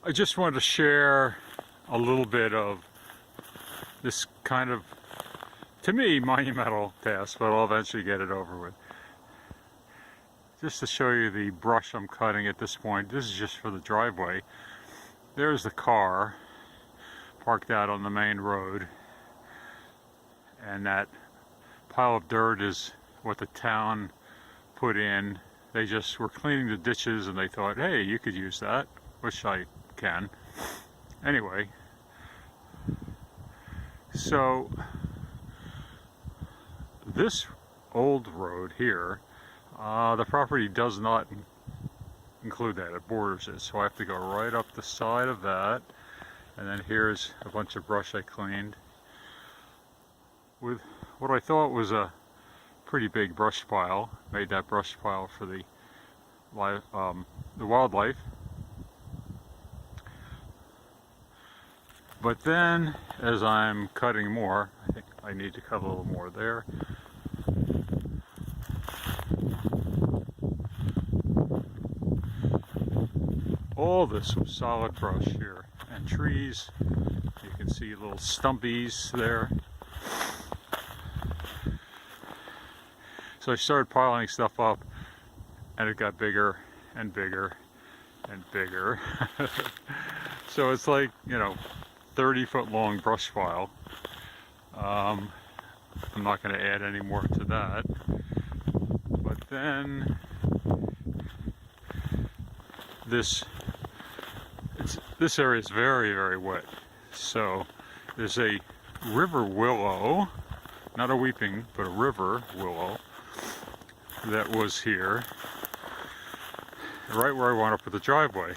I just wanted to share a little bit of this kind of, to me, monumental task, but I'll eventually get it over with. Just to show you the brush I'm cutting at this point. This is just for the driveway. There's the car parked out on the main road, and that pile of dirt is what the town put in. They just were cleaning the ditches and they thought, hey, you could use that, which I can. Anyway, so this old road here, the property does not include that, it borders it, so I have to go right up the side of that, and then here's a bunch of brush I cleaned with what I thought was a pretty big brush pile. Made that brush pile for the wildlife. But then, as I'm cutting more, I think I need to cut a little more there. All this was solid brush here, and trees. You can see little stumpies there. So I started piling stuff up, and it got bigger and bigger and bigger. So it's like, 30-foot long brush pile. I'm not going to add any more to that. But then this area is very, very wet. So there's a river willow, not a weeping, but a river willow that was here, right where I wound up with the driveway.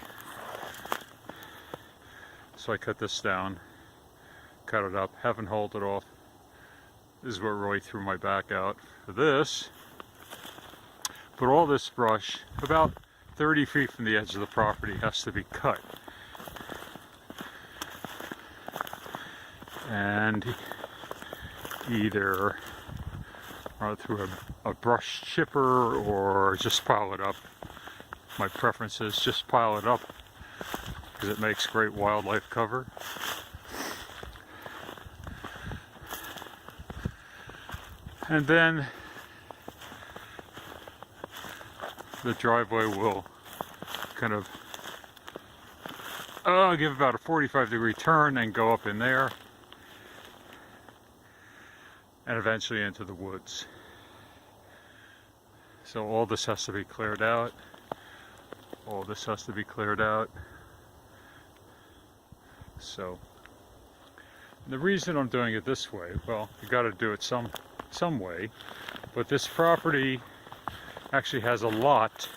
So I cut this down, cut it up, haven't hauled it off. This is what really threw my back out for this. But all this brush, about 30 feet from the edge of the property, has to be cut. And either run it through a brush chipper or just pile it up. My preference is just pile it up because it makes great wildlife cover. And then the driveway will kind of give about a 45-degree turn and go up in there and eventually into the woods. So all this has to be cleared out. All this has to be cleared out. So the reason I'm doing it this way, well, you got to do it some way, but this property actually has a lot.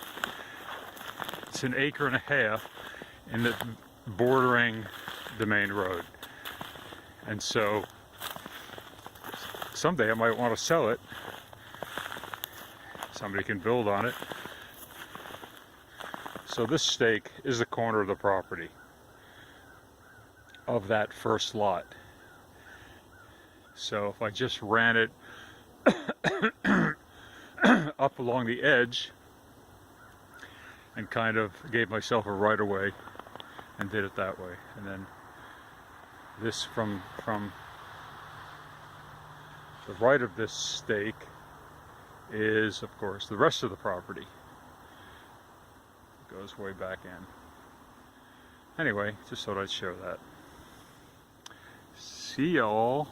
It's an acre and a half in the bordering the main road, and so someday I might want to sell it. Somebody can build on it. So this stake is the corner of the property of that first lot. So if I just ran it up along the edge and kind of gave myself a right of way and did it that way, and then this from the right of this stake is, of course, the rest of the property. It goes way back in. Anyway, just thought I'd show that. See y'all.